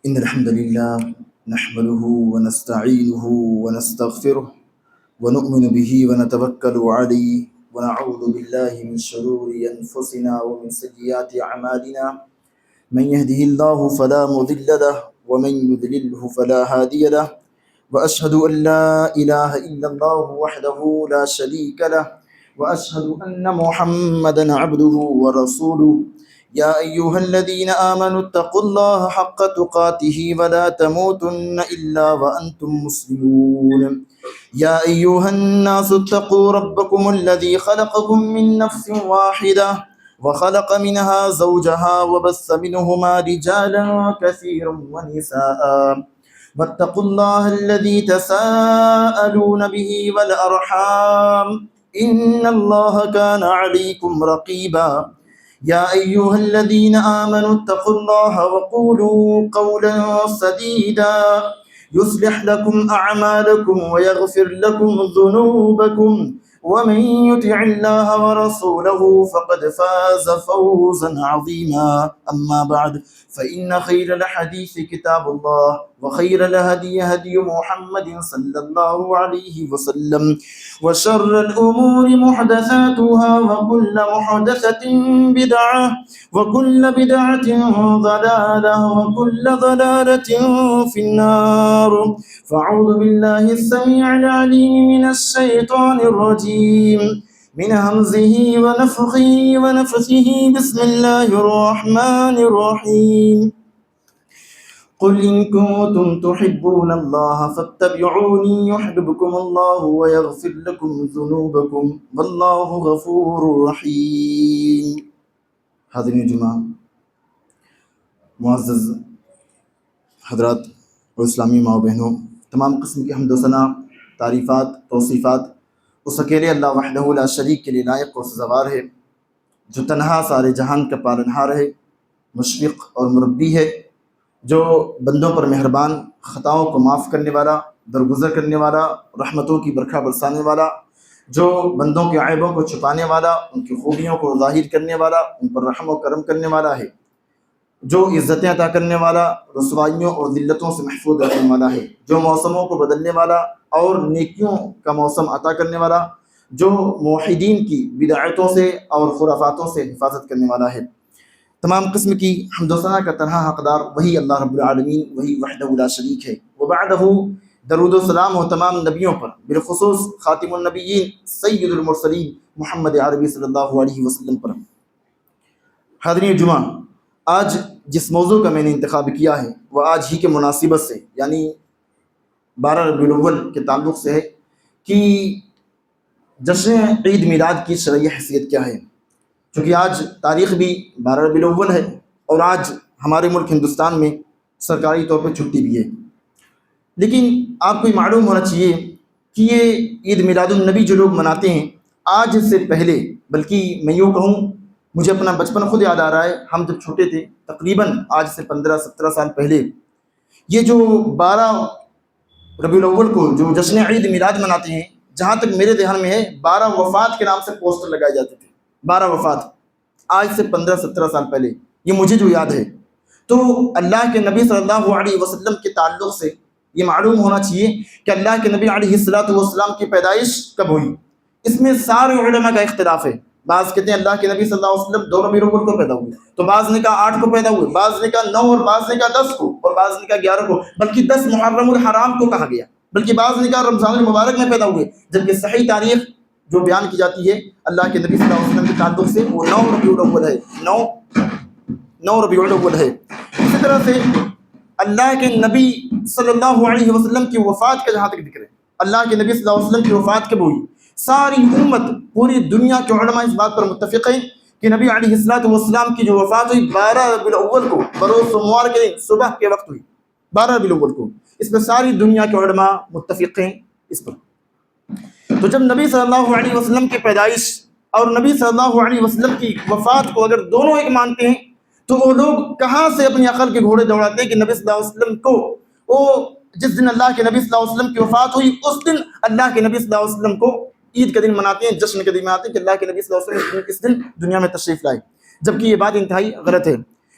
إن الحمد لله نحمده ونستعينه ونستغفره ونؤمن به ونتوكل عليه ونعوذ بالله من شرور أنفسنا ومن سيئات أعمالنا من يهده الله فلا مضل له ومن يضلله فلا هادي له وأشهد أن لا إله إلا الله وحده لا شريك له وأشهد أن محمدا عبده ورسوله يا أيها الذين آمنوا اتقوا الله حق تقاته ولا تموتن إلا وأنتم مسلمون يا أيها الناس اتقوا ربكم الذي خلقكم من نفس واحدة وخلق منها زوجها وبث منهما رجالا كثيرا ونساء واتقوا الله الذي تساءلون به والأرحام إن الله كان عليكم رقيبا يا أيها الذين آمنوا اتقوا الله وقولوا قولا سديدا يصلح لكم أعمالكم ويغفر لكم ذنوبكم ومن يطع الله ورسوله فقد فاز فوزا عظيما أما بعد فإن خير الحديث كتاب الله وخير الهدي هدي محمد صلى الله عليه وسلم وشر الأمور محدثاتها وكل محدثة بدعة وكل بدعة ضلالة وكل ضلالة في النار فأعوذ بالله السميع العليم من الشيطان الرجيم من همزه ونفخه ونفثه بسم الله الرحمن الرحيم قل إن كنتم تحبون الله فاتبعوني يحببكم الله ويغفر لكم ذنوبكم والله غفور رحيم. حاضرین جمعہ، معزز حضرات اور اسلامی ماؤ بہنوں، تمام قسم کی حمد و ثنا، تعریفات، توصیفات اس اکیلے اللہ وحدہ لا شریک کے لیے لائق اور سزاوار ہے، جو تنہا سارے جہان کا پالنہار ہے، مشفق اور مربی ہے، جو بندوں پر مہربان، خطاؤں کو معاف کرنے والا، درگزر کرنے والا، رحمتوں کی برکھا برسانے والا، جو بندوں کے عیبوں کو چھپانے والا، ان کی خوبیوں کو ظاہر کرنے والا، ان پر رحم و کرم کرنے والا ہے، جو عزتیں عطا کرنے والا، رسوائیوں اور ذلتوں سے محفوظ رکھنے والا ہے، جو موسموں کو بدلنے والا اور نیکیوں کا موسم عطا کرنے والا، جو موحدین کی بدعتوں سے اور خرافاتوں سے حفاظت کرنے والا ہے. تمام قسم کی حمد و ثنا کا تنہا حقدار وہی اللہ رب العالمین، وہی وحدہ لا شریک ہے. وبعدہ درود و سلام ہو تمام نبیوں پر، بالخصوص خاتم النبیین سید المرسلین محمد عربی صلی اللہ علیہ وسلم پر. حاضرین جمعہ، آج جس موضوع کا میں نے انتخاب کیا ہے وہ آج ہی کے مناسبت سے، یعنی 12 ربیع الاول کے تعلق سے ہے کہ جشن عید میلاد کی شرعی حیثیت کیا ہے. چونکہ آج تاریخ بھی 12 ربیع الاول ہے اور آج ہمارے ملک ہندوستان میں سرکاری طور پر چھٹی بھی ہے، لیکن آپ کو یہ معلوم ہونا چاہیے کہ یہ عید میلاد النبی جو لوگ مناتے ہیں، آج سے پہلے، بلکہ میں یوں کہوں مجھے اپنا بچپن خود یاد آ رہا ہے، ہم جب چھوٹے تھے تقریباً آج سے 15-17 سال پہلے، یہ جو 12 ربیع الاول کو جو جشن عید میلاد مناتے ہیں، جہاں تک میرے ذہن میں ہے 12 وفات کے نام سے پوسٹر لگائے جاتے تھے. 12 وفات آج سے 15-17 سال پہلے، یہ مجھے جو یاد ہے. تو اللہ کے نبی صلی اللہ علیہ وسلم کے تعلق سے یہ معلوم ہونا چاہیے کہ اللہ کے نبی علیہ السلام کی پیدائش کب ہوئی. اس میں سارے علماء کا اختلاف ہے. بعض کہتے ہیں اللہ کے نبی صلی اللہ علیہ وسلم 2 ربیع الاول کو پیدا ہوئے، تو بعض نے کہا 8 کو پیدا ہوئے، بعض نے کہا 9 اور بعض نے کہا 10 کو اور بعض نے کہا 11 کو، بلکہ 10 محرم الحرام کو کہا گیا، بلکہ بعض نے کہا رمضان المبارک میں پیدا ہوئے. جبکہ صحیح تاریخ جو بیان کی جاتی ہے اللہ کے نبی صلی اللہ علیہ وسلم کے تعلق سے وہ 9 ربیع الاول ہے. 9 ربیع الاول ہے. اسی طرح سے اللہ کے نبی صلی اللہ علیہ وسلم کی وفات کا جہاں تک ذکر ہے، اللہ کے نبی صلی اللہ علیہ وسلم کی وفات کب ہوئی؟ ساری امت، پوری دنیا کے علماء اس بات پر متفق ہیں کہ نبی علیہ السلام کی جو وفات ہوئی 12 ربیع الاول کو، بروز سوموار کے دن صبح کے وقت ہوئی، 12 ربیع الاول کو. اس میں ساری دنیا کے علماء متفق ہیں اس پر. تو جب نبی صلی اللہ علیہ وسلم کی پیدائش اور نبی صلی اللہ علیہ وسلم کی وفات کو اگر دونوں ایک مانتے ہیں، تو وہ لوگ کہاں سے اپنی عقل کے گھوڑے دوڑاتے ہیں کہ نبی صلی اللہ علیہ وسلم کو وہ جس دن اللہ کے نبی صلی اللہ علیہ وسلم کی وفات ہوئی اس دن اللہ کے نبی صلی اللہ علیہ وسلم کو عید کا دن مناتے ہیں، جشن کے دن مناتے ہیں کہ اللہ کے نبی صلی اللہ علیہ وسلم اس دن دنیا میں تشریف لائے، جبکہ یہ بات انتہائی غلط ہے.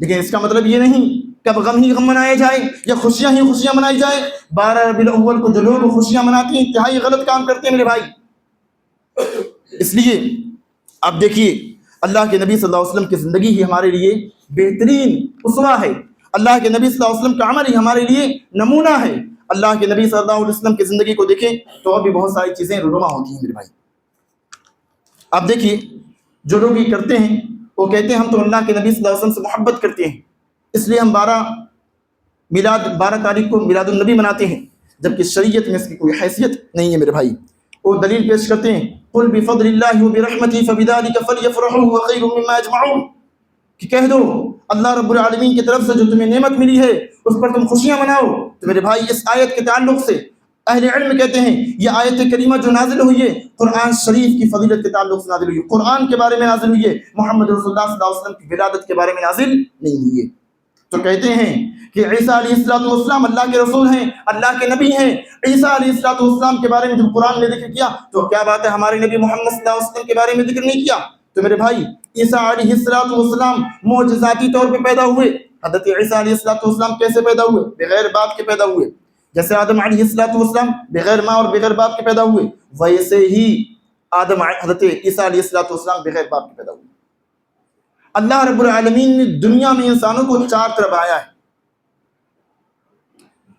لیکن اس کا مطلب یہ نہیں کہ اب غم ہی غم منائے جائے یا خوشیاں ہی خوشیاں منائی جائے۔ 12 ربیع الاول کو جو لوگ خوشیاں مناتے ہیں انتہائی غلط کام کرتے ہیں میرے بھائی۔ اس لیے آپ دیکھیے اللہ کے نبی صلی اللہ علیہ وسلم کی زندگی ہی ہمارے لیے بہترین اسوہ ہے، اللہ کے نبی صلی اللہ علیہ وسلم کا عمل ہی ہمارے لیے نمونہ ہے۔ اللہ کے نبی صلی اللہ علیہ وسلم کی زندگی کو دیکھیں تو اور بھی بہت ساری چیزیں رونما ہوتی ہیں میرے بھائی۔ آپ دیکھیے جو لوگ یہ کرتے ہیں وہ کہتے ہیں ہم تو اللہ کے نبی صلی اللہ علیہ وسلم سے محبت کرتے ہیں، اس لیے ہم 12 تاریخ کو میلاد النبی مناتے ہیں، جبکہ شریعت میں اس کی کوئی حیثیت نہیں ہے میرے بھائی۔ وہ دلیل پیش کرتے ہیں قل بفضل اللہ وبرحمتہ فبذلک فلیفرحوا هو خیر مما یجمعون، کہ کہہ دو اللہ رب العالمین کی طرف سے جو تمہیں نعمت ملی ہے اس پر تم خوشیاں مناؤ۔ تو میرے بھائی اس آیت کے تعلق سے اہل علم کہتے ہیں یہ آیت کریمہ جو نازل ہوئی ہے قرآن شریف کی فضیلت کے تعلق سے نازل ہوئی ہے، قرآن کے بارے میں نازل ہوئی ہے، محمد رسول اللہ صلی اللہ علیہ وسلم کی ولادت کے بارے میں نازل نہیں ہوئی ہے۔ تو کہتے ہیں کہ عیسیٰ علیہ السلام اللہ کے رسول ہیں، اللہ کے نبی ہیں۔ عیسیٰ علیہ السلام کے بارے میں جب قرآن نے ذکر کیا تو کیا بات ہے ہمارے نبی محمد صلی اللہ علیہ وسلم کے بارے میں ذکر نہیں کیا؟ تو میرے بھائی عیسیٰ علیہ السلام معجزاتی طور پہ پیدا ہوئے۔ حضرت عیسیٰ علیہ السلام کیسے پیدا ہوئے؟ بغیر باپ کے پیدا ہوئے۔ جیسے آدم علیہ السلام بغیر ماں اور بغیر باپ کے پیدا ہوئے، ویسے ہی حضرت عیسیٰ علیہ السلام بغیر باپ کے پیدا ہوئے۔ اللہ رب العالمین نے دنیا میں انسانوں کو 4 طرف آیا ہے۔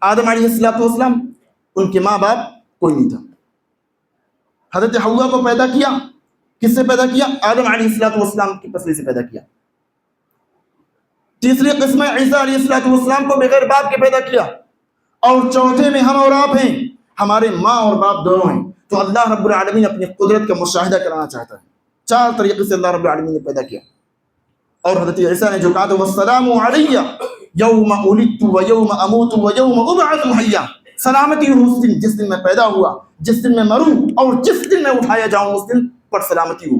آدم علیہ السلام ان کے ماں باپ کوئی نہیں تھا، حضرت حوا کو پیدا کیا، کس سے پیدا کیا؟ آدم علیہ السلام کی پسلی سے پیدا کیا۔ تیسری قسم عیسیٰ علیہ السلام کو بغیر باپ کے پیدا کیا، اور چوتھے میں ہم اور آپ ہیں، ہمارے ماں اور باپ دونوں ہیں۔ تو اللہ رب العالمین اپنی قدرت کا مشاہدہ کرانا چاہتا ہے، 4 طریقے سے اللہ رب العالمین نے پیدا کیا۔ اور حضرت عیسیٰ نے جو کہا تھا والسلام علی یوم ولدت و یوم اموت و یوم ابعث حیا، سلامتی ہو اس دن جس دن میں پیدا ہوا، جس دن میں مروں اور جس دن میں اٹھایا جاؤں اس دن پر سلامتی ہو۔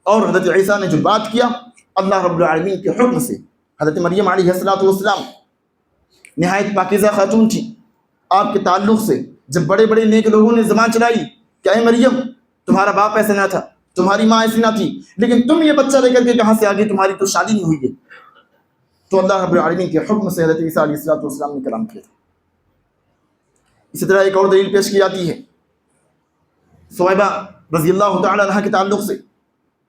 اور حضرت عیسیٰ نے جو بات کیا اللہ رب العالمین کے حکم سے، حضرت مریم علیہ السلام نہایت پاکیزہ خاتون تھی، آپ کے تعلق سے جب بڑے بڑے نیک لوگوں نے زبان چلائی کہ اے مریم تمہارا باپ ایسا نہ تھا، تمہاری ماں ایسی نہ تھی، لیکن تم یہ بچہ لے کر کے کہاں سے آگے، تمہاری تو شادی نہیں ہوئی ہے۔ تو اللہ رب العالمین کے حکم سے حضرت عیسیٰ علیہ السلام نے کلام کیا تھا۔ اسی طرح ایک اور دلیل پیش کی جاتی ہے ثویبہ رضی اللہ تعالی عنہ کے تعلق سے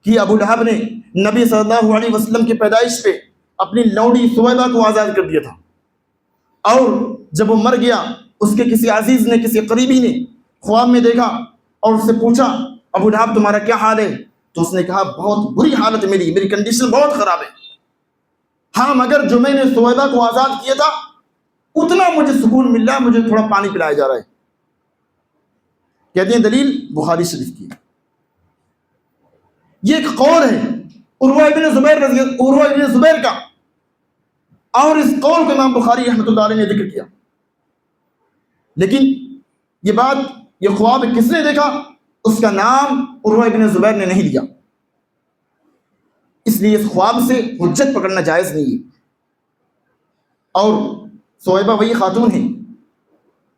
کہ ابو لہب نے نبی صلی اللہ علیہ وسلم کی پیدائش پہ اپنی لوڑی ثویبہ کو آزاد کر دیا تھا، اور جب وہ مر گیا اس کے کسی عزیز نے، کسی قریبی نے خواب میں دیکھا اور اس سے پوچھا ابو لہب تمہارا کیا حال ہے؟ تو اس نے کہا بہت بری حالت میری کنڈیشن بہت خراب ہے، ہاں مگر جو میں نے ثویبہ کو آزاد کیا تھا اتنا مجھے سکون مل رہا ہے، مجھے تھوڑا پانی پلایا جا رہا ہے۔ کہتے ہیں دلیل بخاری شریف کی، یہ ایک قول ہے عروہ ابن زبیر کا، اور اس قول کو امام بخاری رحمۃ اللہ علیہ نے ذکر کیا۔ لیکن یہ بات، یہ خواب کس نے دیکھا اس کا نام عروہ ابن زبیر نے نہیں لیا، اس لیے اس خواب سے حجت پکڑنا جائز نہیں ہے۔ اور ثویبہ وہی خاتون ہے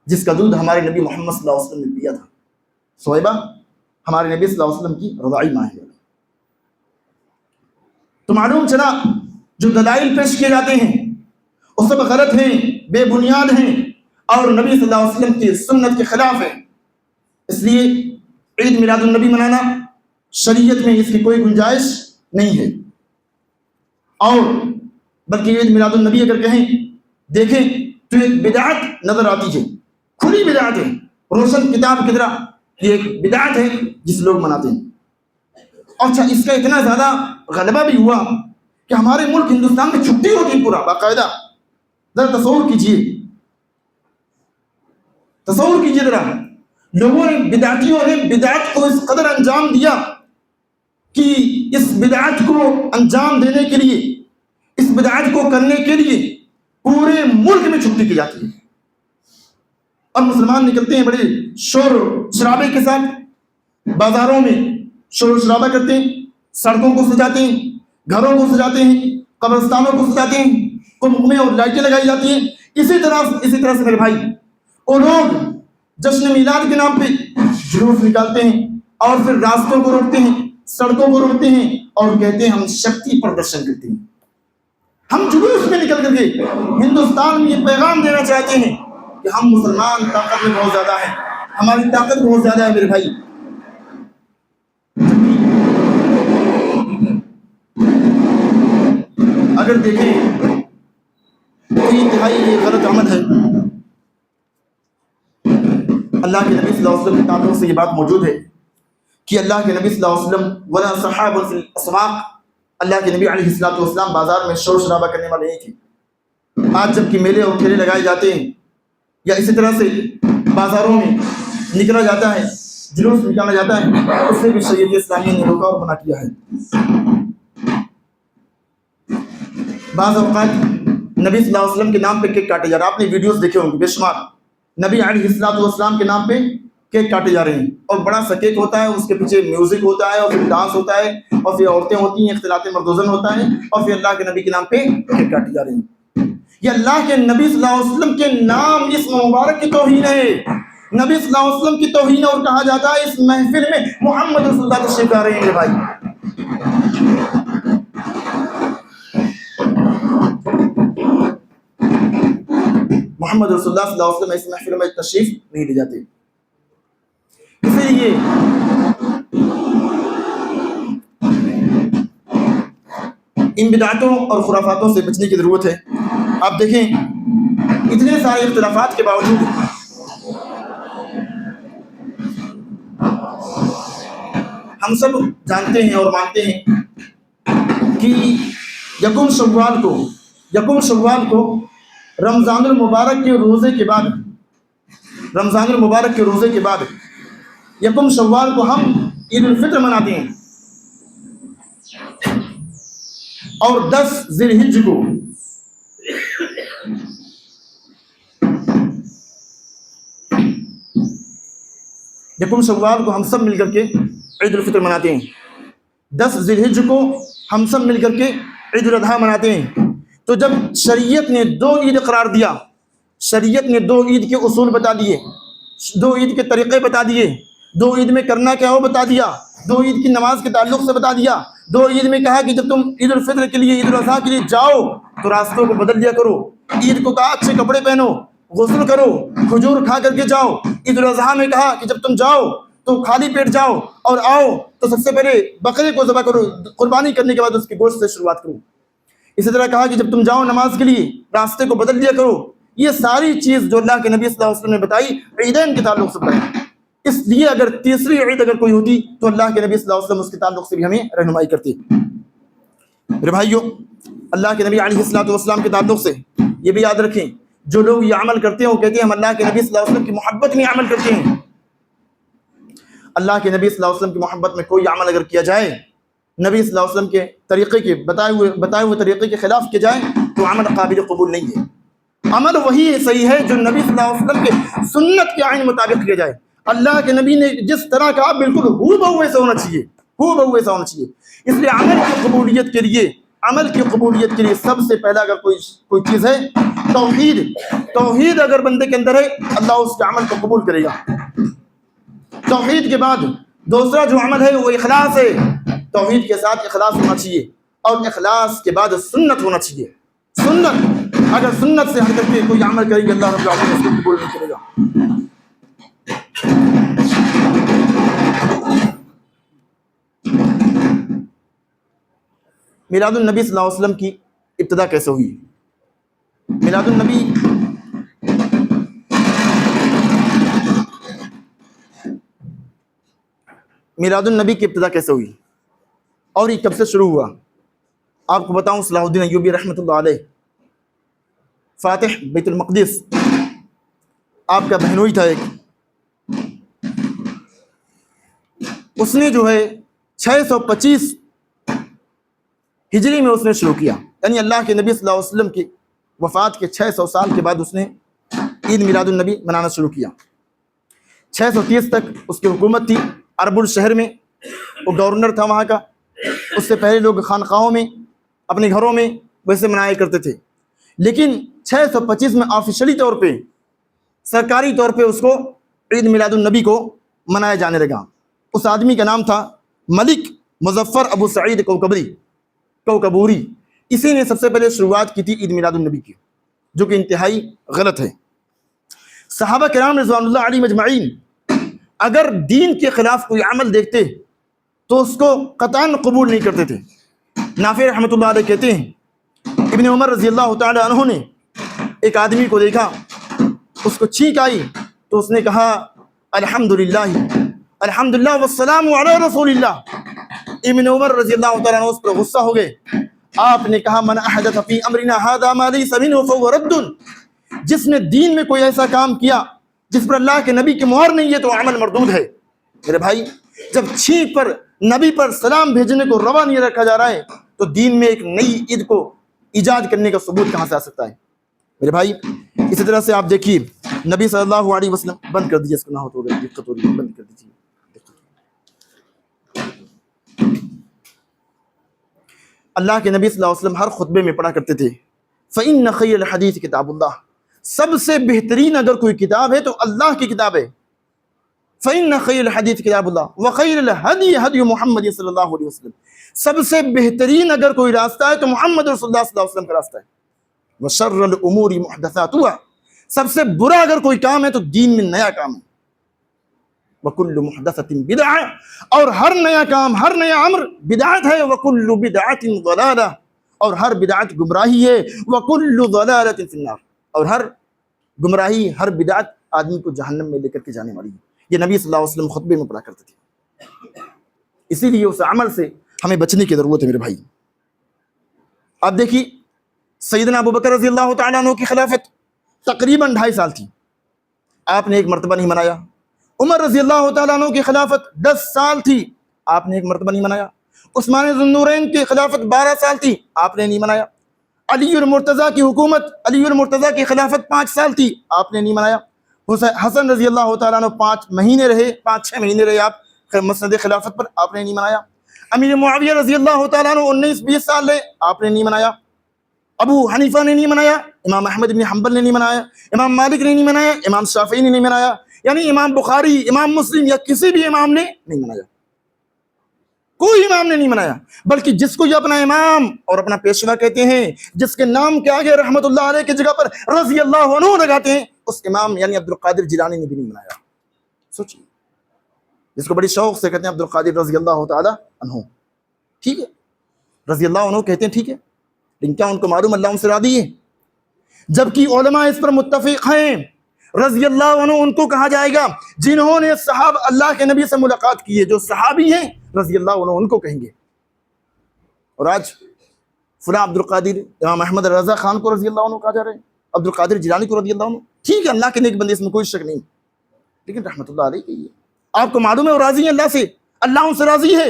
جس کا دودھ ہمارے نبی محمد صلی اللہ علیہ وسلم نے پیا تھا۔ ثویبہ ہمارے نبی صلی اللہ علیہ وسلم کی رضاعی ماں ہے۔ تو معلوم چلا جو دلائل پیش کیے جاتے ہیں وہ سب غلط ہیں، بے بنیاد ہیں، اور نبی صلی اللہ علیہ وسلم کی سنت کے خلاف ہیں۔ اس لیے عید میلاد النبی منانا شریعت میں اس کی کوئی گنجائش نہیں ہے، اور بلکہ عید میلاد النبی اگر کہیں دیکھیں تو ایک بدعت نظر آتی ہے، کھلی بدعت ہے، روشن کتاب کی طرح یہ ایک بدعت ہے جس لوگ مناتے ہیں۔ اچھا اس کا اتنا زیادہ غلبہ بھی ہوا کہ ہمارے ملک ہندوستان میں چھٹی ہوتی ہے پورا باقاعدہ۔ ذرا تصور کیجیے ذرا، لوگوں نے، بدعتیوں نے بدعت کو اس قدر انجام دیا کہ اس بدعت کو انجام دینے کے لیے، اس بدعت کو کرنے کے لیے پورے ملک میں چھٹی کی جاتی ہے، اور مسلمان نکلتے ہیں بڑے شور شرابے کے ساتھ، بازاروں میں شور و شرابہ کرتے ہیں، سڑکوں کو سجاتے ہیں، گھروں کو سجاتے ہیں، قبرستانوں کو سجاتے ہیں، قمقمے اور لائٹیں لگائی جاتی ہیں۔ اسی طرح سے میرے بھائی وہ لوگ جشن میلاد کے نام پہ جلوس نکالتے ہیں، اور پھر راستوں کو روکتے ہیں، سڑکوں کو روکتے ہیں، اور کہتے ہیں ہم شکتی پردرشن کرتے ہیں، ہم جلوس میں نکل کر کے ہندوستان میں یہ پیغام دینا چاہتے ہیں کہ ہم مسلمان طاقت میں بہت زیادہ ہیں، ہماری طاقت بہت زیادہ ہے میرے بھائی۔ اگر دیکھیں تو انتہائی یہ غلط عمل ہے۔ اللہ کے نبی صلی اللہ علیہ وسلم کے تعلق سے یہ بات موجود ہے کہ اللہ کے نبی صلی اللہ علیہ وسلم ولا صحابہ فی الاسواق، اللہ کے نبی علیہ الصلوۃ والسلام بازار میں شور شرابہ کرنے والے نہیں تھے۔ آج جب کہ میلے اور کھیلے لگائے جاتے ہیں یا اسی طرح سے بازاروں میں نکلا جاتا ہے، جلوس نکالا جاتا ہے، اس سے بھی شریعت اسلامیہ نے روکا اور منع کیا ہے۔ بعض اوقات نبی صلی اللہ علیہ وسلم کے نام پہ کیک کاٹے جا رہے ہیں، آپ نے ویڈیوز دیکھے ہوں گے بے شمار، نبی علیہ الصلوۃ والسلام کے نام پہ کیک کاٹے جا رہے ہیں، اور بڑا سا کیک ہوتا ہے، اس کے پیچھے میوزک ہوتا ہے، اور پھر ڈانس ہوتا ہے، اور پھر عورتیں ہوتی ہیں، اختلاط مرد و زن ہوتا ہے، اور پھر اللہ کے نبی کے نام پہ کیک کاٹے جا رہے ہیں۔ یہ اللہ کے نبی صلی اللہ علیہ وسلم کے نام اسم مبارک کی توہین ہے، نبی صلی اللہ علیہ وسلم کی توہین، اور کہا جاتا ہے اس محفل میں محمد رسول اللہ تشریف لا رہے ہیں میرے بھائی۔ محمد رسول اللہ صلی اللہ علیہ وسلم اس محفل میں تشریف نہیں لے جاتے۔ اسی لیے ان بدعتوں اور خرافاتوں سے بچنے کی ضرورت ہے۔ آپ دیکھیں اتنے سارے اختلافات کے باوجود ہم سب جانتے ہیں اور مانتے ہیں کہ یکم شوال کو رمضان المبارک کے روزے کے بعد یکم شوال کو ہم عید الفطر مناتے ہیں، اور 10 ذی الحجہ کو یکم شوال کو ہم سب مل کر کے عید الفطر مناتے ہیں، 10 ذی الحجہ کو ہم سب مل کر کے عید الاضحیٰ مناتے ہیں۔ تو جب شریعت نے 2 عید قرار دیا، شریعت نے 2 عید کے اصول بتا دیے، 2 عید کے طریقے بتا دیے، 2 عید میں کرنا کیا ہو بتا دیا، 2 عید کی نماز کے تعلق سے بتا دیا، 2 عید میں کہا کہ جب تم عید الفطر کے لیے عید الاضحیٰ کے لیے جاؤ تو راستوں کو بدل لیا کرو، عید کو کہا اچھے کپڑے پہنو، غسل کرو، کھجور کھا کر کے جاؤ، عید الاضحیٰ میں کہا کہ جب تم جاؤ تو خالی پیٹ جاؤ، اور آؤ تو سب سے پہلے بکرے کو ذبح کرو، قربانی کرنے کے بعد اس کے گوشت سے شروعات کرو۔ اسی طرح کہا کہ جب تم جاؤ نماز کے لیے راستے کو بدل دیا کرو۔ یہ ساری چیز جو اللہ کے نبی صلی اللہ علیہ وسلم نے بتائی عیدین کے تعلق سے بتائی، اس لیے اگر تیسری عید اگر کوئی ہوتی تو اللہ کے نبی صلی اللہ علیہ وسلم اس کے تعلق سے بھی ہمیں رہنمائی کرتے۔ میرے بھائیوں، اللہ کے نبی علیہ الصلوۃ والسلام کے تعلق سے یہ بھی یاد رکھیں، جو لوگ یہ عمل کرتے ہیں وہ کہتے ہیں ہم اللہ کے نبی صلی اللہ علیہ وسلم کی محبت میں عمل کرتے ہیں۔ اللہ کے نبی صلی اللہ علیہ وسلم کی محبت میں کوئی عمل اگر کیا جائے، نبی صلی اللہ علیہ وسلم کے طریقے کے بتائے ہوئے طریقے کے خلاف کیا جائے تو عمل قابل قبول نہیں ہے۔ عمل وہی صحیح ہے جو نبی صلی اللہ علیہ وسلم کے سنت کے عین مطابق کیا جائے۔ اللہ کے نبی نے جس طرح کہا بالکل ہو بہو ایسا ہونا چاہیے، ہو بہو ایسا ہونا چاہیے۔ اس لیے عمل کی قبولیت کے لیے سب سے پہلا اگر کوئی چیز ہے توحید اگر بندے کے اندر ہے اللہ اس کے عمل کو قبول کرے گا۔ توحید کے بعد دوسرا جو عمل ہے وہ اخلاص ہے، توحید کے ساتھ اخلاص ہونا چاہیے، اور اخلاص کے بعد سنت ہونا چاہیے۔ سنت اگر سنت سے ہٹ کر کے کوئی عمل کرے گا اللہ رب العالمین اس کو قبول نہیں کرے گا۔ میلاد النبی صلی اللہ علیہ وسلم کی ابتدا کیسے ہوئی؟ میلاد النبی کی ابتدا کیسے ہوئی اور یہ کب سے شروع ہوا؟ آپ کو بتاؤں، صلاح الدین ایوبی رحمۃ اللہ علیہ فاتح بیت المقدس، آپ کا بہنوئی تھا ایک، اس نے جو ہے 625 ہجری میں اس نے شروع کیا، یعنی اللہ کے نبی صلی اللہ علیہ وسلم کی وفات کے 600 سال کے بعد اس نے عید میلاد النبی منانا شروع کیا۔ 630 تک اس کی حکومت تھی عرب الشہر میں، وہ گورنر تھا وہاں کا۔ اس سے پہلے لوگ خانقاہوں میں اپنے گھروں میں ویسے منایا کرتے تھے، لیکن 625 میں آفیشلی طور پہ سرکاری طور پہ اس کو عید میلاد النبی کو منایا جانے لگا۔ اس آدمی کا نام تھا ملک مظفر ابو سعید کوکبوری۔ اسی نے سب سے پہلے شروعات کی تھی عید میلاد النبی کی، جو کہ انتہائی غلط ہے۔ صحابہ کرام رضوان اللہ علیہم اجمعین اگر دین کے خلاف کوئی عمل دیکھتے تو اس کو قطعاً قبول نہیں کرتے تھے۔ نافع رحمۃ اللہ علیہ کہتے ہیں ابن عمر رضی اللہ تعالی عنہ نے ایک آدمی کو دیکھا، اس کو چھینک آئی تو اس نے کہا الحمدللہ الحمدللہ والسلام علی رسول اللہ۔ ابن عمر رضی اللہ تعالیٰ عنہ اس پر غصہ ہو گئے۔ آپ نے کہا من احدث فی امرنا ھذا ما لیس منہ فہو رد، جس نے دین میں کوئی ایسا کام کیا جس پر اللہ کے نبی کی مہر نہیں ہے تو عمل مردود ہے۔ میرے بھائی، جب چھینک پر نبی پر سلام بھیجنے کو روا نہیں رکھا جا رہا ہے تو دین میں ایک نئی عید کو ایجاد کرنے کا ثبوت کہاں سے آ سکتا ہے؟ میرے بھائی، اسی طرح سے آپ دیکھیے نبی صلی اللہ علیہ وسلم، بند کر دیجیے اس کو، نہ ہو تو دقت ہو رہی ہے، بند کر دیجیے۔ اللہ کے نبی صلی اللہ علیہ وسلم ہر خطبے میں پڑھا کرتے تھے فإن خیر الحدیث کتاب اللہ، سب سے بہترین اگر کوئی کتاب ہے تو اللہ کی کتاب ہے۔ فإن خیر الحدیث کتاب اللہ وخیر الہدی ہدی محمد صلی اللہ علیہ وسلم، سب سے بہترین اگر کوئی راستہ ہے تو محمد رسول اللہ صلی اللہ علیہ وسلم کا راستہ ہے۔ وشر الامور محدثاتها، سب سے برا اگر کوئی کام ہے تو دین میں نیا کام ہے۔ وکل محدثۃ بدعہ، اور ہر نیا کام، ہر نیا امر بدعت ہے۔ وکل بدعت ضلالہ، اور ہر بدعت گمراہی ہے۔ وکل ضلالۃ فی النار، اور ہر گمراہی، ہر بدعت آدمی کو جہنم میں لے کر کے جانے والی ہے۔ یہ نبی صلی اللہ علیہ وسلم خطبے میں پڑھا کرتے تھے، اسی لیے اس عمل سے ہمیں بچنے کی ضرورت ہے میرے بھائی۔ آپ دیکھیے سیدنا ابوبکر رضی اللہ تعالیٰ عنہ کی خلافت تقریباً 2.5 سال تھی، آپ نے ایک مرتبہ نہیں منایا۔ عمر رضی اللہ تعالیٰ عنہ کی خلافت 10 سال تھی، آپ نے ایک مرتبہ نہیں منایا۔ عثمان ذو النورین کی خلافت 12 سال تھی، آپ نے نہیں منایا۔ علی المرتضیٰ کی حکومت، علی المرتضیٰ کی خلافت 5 سال تھی، آپ نے نہیں منایا۔ حسن رضی اللہ تعالیٰ عنہ 5 مہینے رہے، 5-6 مہینے رہے آپ مسند خلافت پر، آپ نے نہیں منایا۔ امیر معاویہ رضی اللہ تعالیٰ عنہ 19-20 سال رہے، آپ نے نہیں منایا۔ ابو حنیفہ نے نہیں منایا، امام احمد بن حنبل نے نہیں منایا، امام مالک نے نہیں منایا، امام شافعی نے نہیں منایا، یعنی امام بخاری، امام مسلم یا کسی بھی امام نے نہیں منایا، کوئی امام نے نہیں منایا۔ بلکہ جس کو یہ اپنا امام اور اپنا پیشوا کہتے ہیں، جس کے نام کے آگے رحمت اللہ علیہ کی جگہ پر رضی اللہ عنہ لگاتے ہیں، اس امام یعنی عبد القادر جیلانی نے بھی نہیں منایا۔ سوچیے، جس کو بڑی شوق سے کہتے ہیں عبد القادر رضی اللہ تعالی عنہ، ٹھیک ہے، رضی اللہ عنہ کہتے ہیں، ٹھیک ہے، لیکن کیا ان کو معلوم اللہ ان سے راضی ہے؟ جبکہ علماء اس پر متفق ہیں، رضی اللہ عنہ ان کو کہا جائے گا جنہوں نے صحابہ اللہ کے نبی سے ملاقات کی ہے، جو صحابی ہیں رضی اللہ عنہ ان کو کہیں گے۔ اور آج فلاں عبد القادر، امام احمد رضا خان کو رضی اللہ عنہ کہا جا رہا ہے، عبد القادر جیلانی کو رضی اللہ عنہ، ٹھیک ہے، اللہ کے نیک بندے، اس میں کوئی شک نہیں، لیکن رحمت اللہ علیہ کہیے۔ آپ کو معلوم ہے وہ راضی ہیں اللہ سے، اللہ ان سے راضی ہے،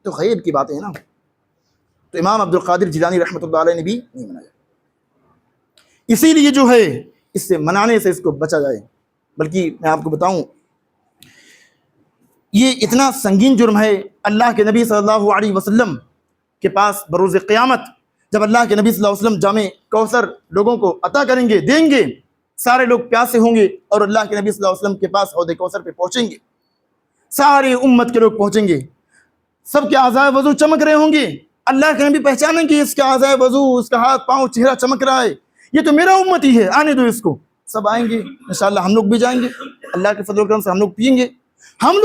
تو خیر کی باتیں ہیں نا۔ تو امام عبد القادر جیلانی رحمۃ اللہ علیہ نے بھی نہیں منایا۔ اسی لیے جو ہے اس سے منانے سے اس کو بچا جائے۔ بلکہ میں آپ کو بتاؤں، یہ اتنا سنگین جرم ہے، اللہ کے نبی صلی اللہ علیہ وسلم کے پاس بروز قیامت جب اللہ کے نبی صلی اللہ علیہ وسلم جامع کوثر لوگوں کو عطا کریں گے، دیں گے، سارے لوگ پیاسے ہوں گے اور اللہ کے نبی صلی اللہ علیہ وسلم کے پاس حوض کوثر پہ پہنچیں گے، سارے امت کے لوگ پہنچیں گے، سب کے اعضائے وضو چمک رہے ہوں گے، اللہ کے نبی پہچانیں گے اس کا اعضائے وضو، اس کا ہاتھ پاؤں چہرہ چمک رہا ہے، یہ تو میرا امتی ہے، آنے دو اس کو۔ سب آئیں گے، انشاءاللہ ہم لوگ بھی جائیں گے، اللہ کے فضل و کرم سے ہم لوگ پیئیں گے، ہم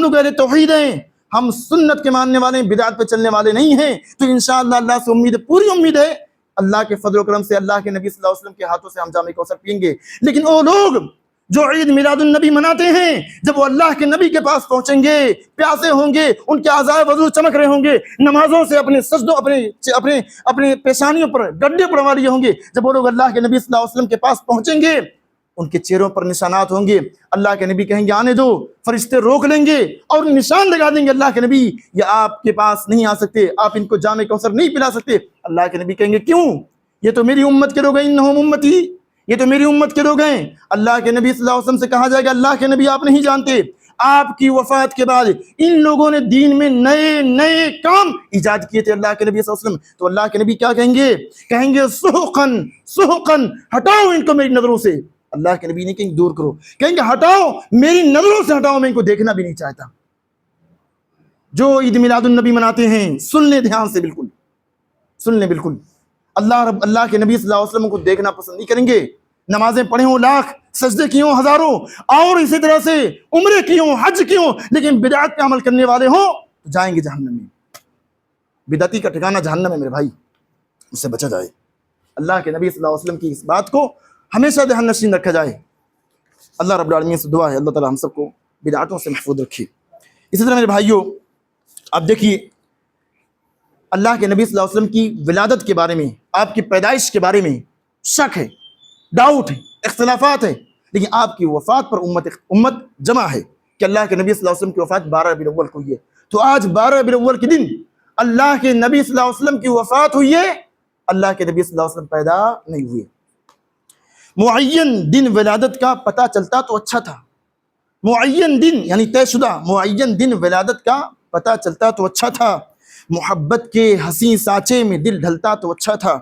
لوگ اہل توحید ہیں، ہم سنت کے ماننے والے ہیں، بدعت پہ چلنے والے نہیں ہیں، تو انشاءاللہ اللہ سے امید ہے، پوری امید ہے، اللہ کے فضل و کرم سے اللہ کے نبی صلی اللہ علیہ وسلم کے ہاتھوں سے ہم جامع کوثر پئیں گے۔ لیکن وہ لوگ جو عید میلاد النبی مناتے ہیں، جب وہ اللہ کے نبی کے پاس پہنچیں گے، پیاسے ہوں گے، ان کے اعضائے وضو چمک رہے ہوں گے، نمازوں سے اپنے سجدوں، اپنے پیشانیوں پر گڈھے پڑوا لیے ہوں گے، جب وہ لوگ اللہ کے نبی صلی اللہ علیہ وسلم کے پاس پہنچیں گے، ان کے چہروں پر نشانات ہوں گے، اللہ کے نبی کہیں گے آنے دو، فرشتے روک لیں گے اور نشان لگا دیں گے، اللہ کے نبی یہ آپ کے پاس نہیں آ سکتے، آپ ان کو جامع کوثر نہیں پلا سکتے۔ اللہ کے نبی کہیں گے کیوں؟ یہ تو میری امت کے لوگ ہیں، انہم امتی، یہ تو میری امت کے لوگ ہیں۔ اللہ کے نبی صلی اللہ علیہ وسلم سے کہا جائے گا اللہ کے نبی آپ نہیں جانتے، آپ کی وفات کے بعد ان لوگوں نے دین میں نئے نئے کام ایجاد کیے تھے اللہ کے نبی صلی اللہ علیہ وسلم۔ تو اللہ کے نبی کیا کہیں گے؟ کہیں گے سحقن سحقن، ہٹاؤ ان کو میری نظروں سے۔ اللہ کے نبی نہیں کہیں دور کرو، کہیں گے ہٹاؤ، میری نظروں سے ہٹاؤ، میں ان کو دیکھنا بھی نہیں چاہتا۔ جو عید میلاد النبی مناتے ہیں، سن لیں دھیان سے، بالکل سن لیں، بالکل اللہ کے نبی صلی اللہ علیہ وسلم کو دیکھنا پسند نہیں کریں گے. نمازیں پڑھے ہوں لاکھ، سجدے کی ہوں ہزاروں، اور اسی طرح سے عمرے کی ہوں، حج کی ہوں، لیکن بدعت پہ عمل کرنے والے ہوں تو جائیں گے جہنم میں. بدعتی کا ٹھکانہ جہنم ہے میرے بھائی، اس سے بچا جائے. اللہ کے نبی صلی اللہ علیہ وسلم کی اس بات کو ہمیشہ ذہن نشین رکھا جائے. اللہ رب العالمین سے دعا ہے اللہ تعالی ہم سب کو بدعتوں سے محفوظ رکھے. اسی طرح میرے بھائیوں، اب دیکھیے اللہ کے نبی صلی اللہ علیہ وسلم کی ولادت کے بارے میں، آپ کی پیدائش کے بارے میں شک ہے، ڈاؤٹ ہے، اختلافات ہے، لیکن آپ کی وفات پر امت جمع ہے کہ اللہ کے نبی صلی اللہ علیہ وسلم کی وفات 12 ربیع الاول کو ہوئی ہے. تو آج 12 ربیع الاول کے دن اللہ کے نبی صلی اللہ علیہ وسلم کی وفات ہوئی ہے، اللہ کے نبی صلی اللہ علیہ وسلم پیدا نہیں ہوئے. معین دن ولادت کا پتہ چلتا تو اچھا تھا. معین دن یعنی طے شدہ معین دن ولادت کا پتہ چلتا تو اچھا تھا. محبت کے حسین سانچے میں دل ڈھلتا تو اچھا تھا.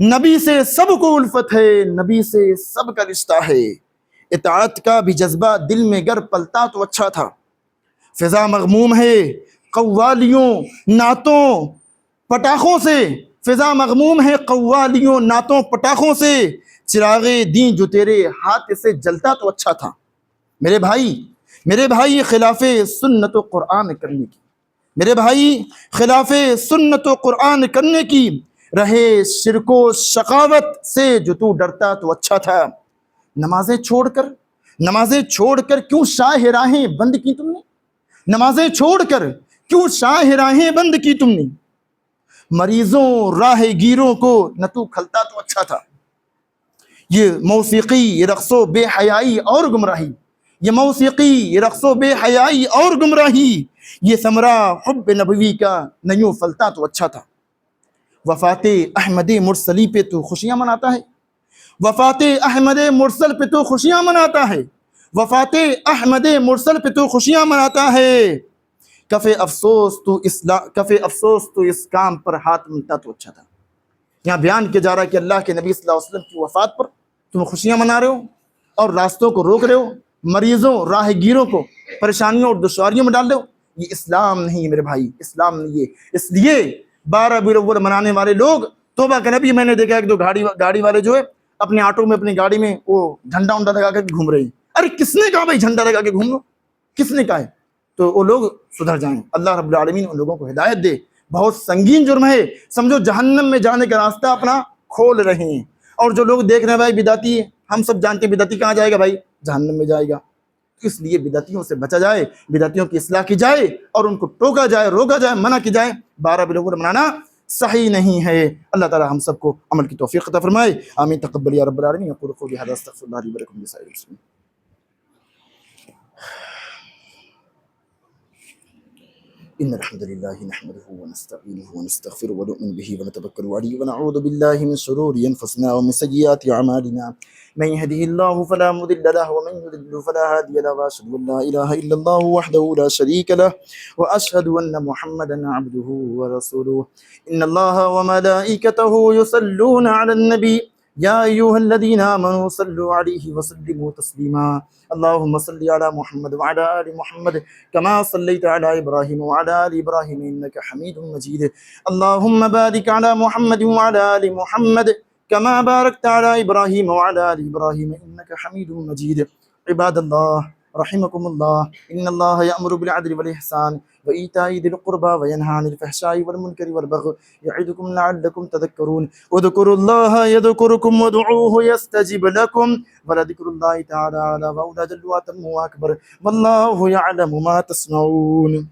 نبی سے سب کو الفت ہے، نبی سے سب کا رشتہ ہے. اطاعت کا بھی جذبہ دل میں گر پلتا تو اچھا تھا. فضا مغموم ہے قوالیوں نعتوں پٹاخوں سے، فضا مغموم ہے قوالیوں نعتوں پٹاخوں سے. چراغ دین جو تیرے ہاتھ سے جلتا تو اچھا تھا. میرے بھائی خلاف سنت و قرآن کرنے کی، میرے بھائی خلاف سنت و قرآن کرنے کی، رہے شرک و شقاوت سے جو تو ڈرتا تو اچھا تھا. نمازیں چھوڑ کر کیوں شاہ راہیں بند کی تم نے؟ نمازیں چھوڑ کر کیوں شاہ راہیں بند کی تم نے؟ مریضوں راہ گیروں کو نہ تو کھلتا تو اچھا تھا. یہ موسیقی، یہ رقص و بے حیائی اور گمراہی، یہ موسیقی، یہ رقص و بے حیائی اور گمراہی، یہ ثمرہ حب نبوی کا نہ یوں پھلتا تو اچھا تھا. وفات احمد مرسلی پہ تو خوشیاں مناتا ہے، وفات احمد مرسل پہ تو خوشیاں مناتا ہے، وفات احمد مرسل پہ تو خوشیاں مناتا ہے. کف افسوس تو اس کام پر ہاتھ ملتا تو اچھا تھا. یہاں بیان کیا جا رہا ہے کہ اللہ کے نبی صلی اللہ علیہ وسلم کی وفات پر تم خوشیاں منا رہے ہو اور راستوں کو روک رہے ہو، مریضوں راہ گیروں کو پریشانیوں اور دشواریوں میں ڈال رہے ہو. یہ اسلام نہیں ہے میرے بھائی، اسلام نہیں ہے. اس لیے 12 ربیع الاول منانے والے لوگ توبہ کریں. ابھی میں نے دیکھا کہ 2 گاڑی والے جو ہے اپنے آٹو میں، اپنی گاڑی میں وہ جھنڈا ونڈا لگا کر گھوم رہے ہیں. ارے کس نے کہا بھائی جھنڈا لگا کے گھوم لو؟ کس نے کہا ہے؟ تو وہ لوگ سدھر جائیں. اللہ رب العالمین ان لوگوں کو ہدایت دے. بہت سنگین جرم ہے، سمجھو جہنم میں جانے کا راستہ اپنا کھول رہے ہیں. اور جو لوگ دیکھ رہے ہیں بھائی بدعتی ہے، ہم سب جانتے ہیں بدعتی کہاں جائے گا بھائی؟ جہنم میں جائے گا. اس لیے بدعتیوں سے بچا جائے، بدعتیوں کی اصلاح کی جائے اور ان کو ٹوکا جائے، روکا جائے، منع کی جائے. 12 ربیع الاول منانا صحیح نہیں ہے. اللہ تعالی ہم سب کو عمل کی توفیق عطا فرمائے. آمین. تقبل یا رب العالمین. اقول قولی ھذا استغفر اللہ لی ولکم ولسائر المسلمین. إن الحمد لله نحمده ونستعينه ونستغفره ونؤمن به ونتوكل عليه ونعوذ بالله من شرور أنفسنا ومن سيئات أعمالنا. من يهده الله فلا مضل له ومن يضلل فلا هادي له وأشهد أن لا إله إلا الله وحده لا شريك له وأشهد أن محمدا عبده ورسوله. إن الله وملائكته يصلون على النبي يا أيها الذين آمنوا صلوا عليه وسلموا تسليما. اللهم صل على محمد وعلى آل محمد كما صليت على إبراهيم وعلى آل إبراهيم إنك حميد مجيد. اللهم بارك على محمد وعلى آل محمد كما باركت على إبراهيم وعلى آل إبراهيم إنك حميد مجيد. عباد الله رحمكم الله، إن الله يأمر بالعدل والإحسان وإيتاء ذي القربى وينهى عن الفحشاء والمنكر والبغي يعظكم لعلكم تذكرون. اذكروا الله يذكركم وادعوه يستجب لكم ولذكر الله تعالى أعلى وأولى جل وأتم وأكبر والله يعلم ما تصنعون.